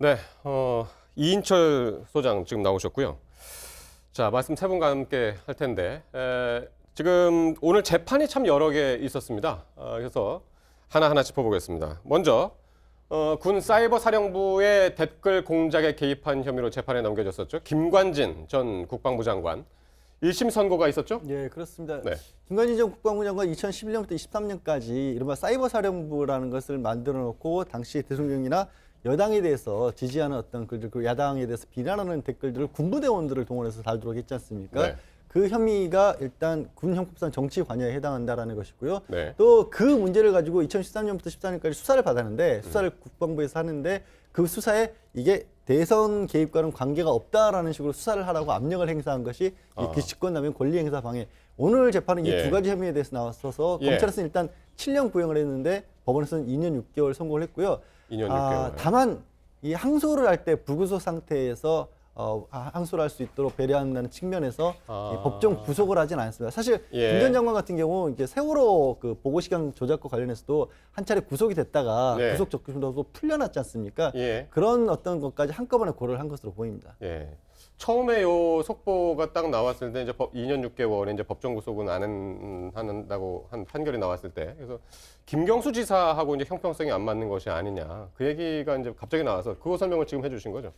네, 이인철 소장 지금 나오셨고요. 자, 말씀 세 분과 함께 할 텐데 지금 오늘 재판이 참 여러 개 있었습니다. 그래서 하나하나 짚어보겠습니다. 먼저 군 사이버 사령부의 댓글 공작에 개입한 혐의로 재판에 넘겨졌었죠. 김관진 전 국방부 장관. 1심 선고가 있었죠? 예, 그렇습니다. 네. 김관진 전 국방부 장관 2011년부터 23년까지 이른바 사이버 사령부라는 것을 만들어 놓고 당시 대통령이나 여당에 대해서 지지하는 어떤 글들, 그 야당에 대해서 비난하는 댓글들을 군부대원들을 동원해서 달도록 했지 않습니까? 네. 그 혐의가 일단 군 형법상 정치 관여에 해당한다라는 것이고요. 네. 또 그 문제를 가지고 2013년부터 14년까지 수사를 받았는데 수사를 국방부에서 하는데 그 수사에 이게 대선 개입과는 관계가 없다라는 식으로 수사를 하라고 압력을 행사한 것이 그 직권남용 권리행사 방해. 오늘 재판은 이 두 가지 혐의에 대해서 나왔어서 검찰에서는 일단 7년 구형을 했는데 법원에서는 2년 6개월 선고를 했고요. 2년 6개월. 다만 이 항소를 할 때 불구속 상태에서 항소를 할 수 있도록 배려한다는 측면에서 법정 구속을 하진 않습니다. 사실 김 전 장관 같은 경우 이제 세월호 그 보고 시간 조작과 관련해서도 한 차례 구속이 됐다가 구속 적금도 풀려났지 않습니까? 그런 어떤 것까지 한꺼번에 고려를 한 것으로 보입니다. 처음에 요 속보가 딱 나왔을 때 이제 2년 6개월에 이제 법정 구속은 안 한다고 한 판결이 나왔을 때, 그래서 김경수 지사하고 이제 형평성이 안 맞는 것이 아니냐, 그 얘기가 이제 갑자기 나와서 그거 설명을 지금 해주신 거죠?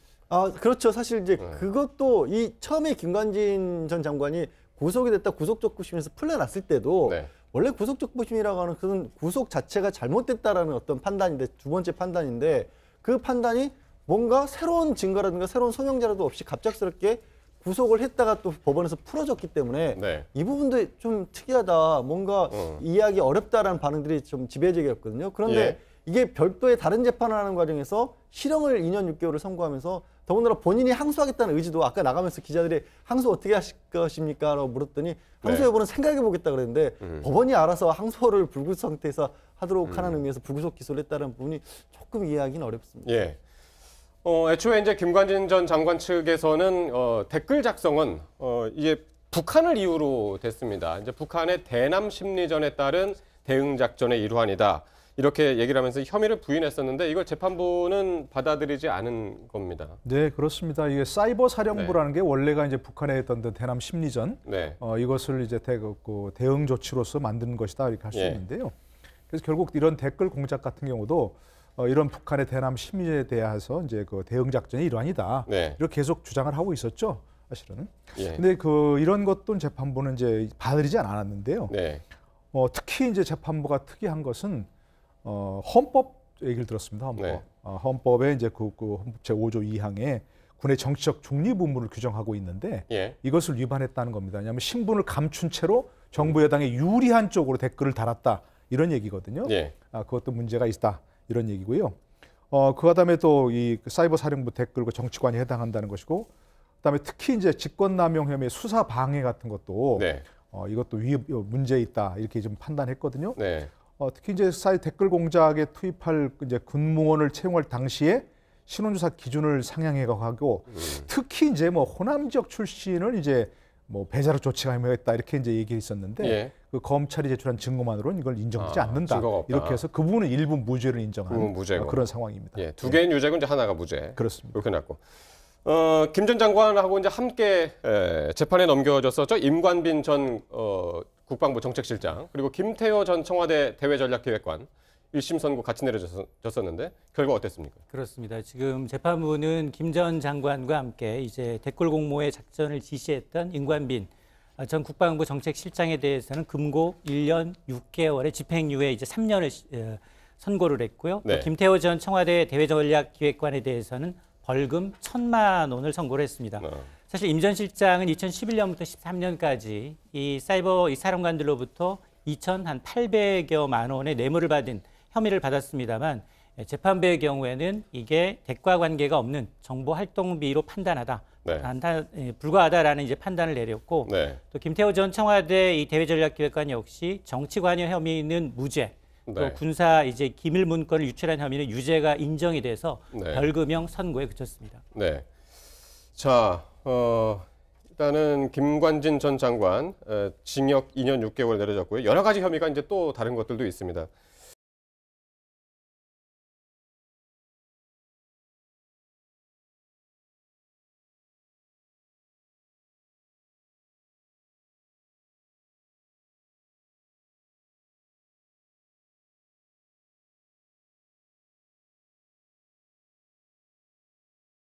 그렇죠. 사실 이제 그것도 이 처음에 김관진 전 장관이 구속이 됐다 구속적부심에서 풀려났을 때도 원래 구속적부심이라고 하는 그런 구속 자체가 잘못됐다라는 어떤 판단인데, 두 번째 판단인데, 그 판단이 뭔가 새로운 증거라든가 새로운 소명자라도 없이 갑작스럽게 구속을 했다가 또 법원에서 풀어졌기 때문에 이 부분도 좀 특이하다, 뭔가 이해하기 어렵다라는 반응들이 좀 지배적이었거든요. 그런데 이게 별도의 다른 재판을 하는 과정에서 실형을 2년 6개월을 선고하면서 더군다나 본인이 항소하겠다는 의지도, 아까 나가면서 기자들이 항소 어떻게 하실 것입니까? 라고 물었더니 항소 여부는 생각해 보겠다 그랬는데 법원이 알아서 항소를 불구속 상태에서 하도록 하는 의미에서 불구속 기소를 했다는 부분이 조금 이해하기는 어렵습니다. 애초에 이제 김관진 전 장관 측에서는 댓글 작성은 이게 북한을 이유로 됐습니다. 이제 북한의 대남 심리전에 따른 대응 작전의 일환이다, 이렇게 얘기를 하면서 혐의를 부인했었는데 이걸 재판부는 받아들이지 않은 겁니다. 네, 그렇습니다. 이게 사이버 사령부라는 게 원래가 이제 북한에 했던 대남 심리전, 이것을 이제 대응 조치로서 만든 것이다, 이렇게 할 수 있는데요. 그래서 결국 이런 댓글 공작 같은 경우도 이런 북한의 대남 심리에 대해서 이제 그 대응 작전의 일환이다, 이렇게 계속 주장을 하고 있었죠, 사실은. 근데 이런 것도 재판부는 이제 받아들이지 않았는데요. 특히 이제 재판부가 특이한 것은 헌법 얘기를 들었습니다. 헌법. 헌법에 이제 헌법 제5조 2항에 군의 정치적 중립 의무를 규정하고 있는데 이것을 위반했다는 겁니다. 왜냐하면 신분을 감춘 채로 정부 여당에 유리한 쪽으로 댓글을 달았다, 이런 얘기거든요. 그것도 문제가 있다, 이런 얘기고요. 그다음에 또 이 사이버 사령부 댓글과 정치관이 해당한다는 것이고, 그다음에 특히 이제 직권남용 혐의 수사 방해 같은 것도 이것도 문제 있다, 이렇게 좀 판단했거든요. 특히 이제 댓글 공작에 투입할 이제 군무원을 채용할 당시에 신원조사 기준을 상향해가고 특히 이제 뭐 호남 지역 출신을 이제 뭐 배자로 조치하였다, 이렇게 이제 얘기했었는데 그 검찰이 제출한 증거만으로는 이걸 인정되지 않는다, 이렇게 해서 그 부분은 일부 무죄를 인정한 그런 상황입니다. 두 개의 유죄고 이제 하나가 무죄. 그렇습니다. 이렇게 났고, 김 전 장관하고 이제 함께 재판에 넘겨졌었죠. 임관빈 전 국방부 정책실장, 그리고 김태호 전 청와대 대외전략기획관 1심 선고 같이 내려졌었는데 결과 어땠습니까? 그렇습니다. 지금 재판부는 김 전 장관과 함께 이제 댓글 공모의 작전을 지시했던 임관빈 전 국방부 정책실장에 대해서는 금고 1년 6개월의 집행유예 이제 3년을 선고를 했고요. 또 김태호 전 청와대 대외전략기획관에 대해서는 벌금 1,000만 원을 선고를 했습니다. 사실 임 전 실장은 2011년부터 13년까지 이 사이버 사령관들로부터 2,800여만 원의 뇌물을 받은 혐의를 받았습니다만, 재판부의 경우에는 이게 대가 관계가 없는 정보 활동비로 판단하다, 불과하다라는 이제 판단을 내렸고, 또 김태호 전 청와대 이 대외전략기획관 역시 정치 관여 혐의는 무죄, 또 군사 이제 기밀 문건을 유출한 혐의는 유죄가 인정이 돼서 벌금형 선고에 그쳤습니다. 자, 일단은 김관진 전 장관 징역 2년 6개월 내려졌고요. 여러 가지 혐의가 이제 또 다른 것들도 있습니다.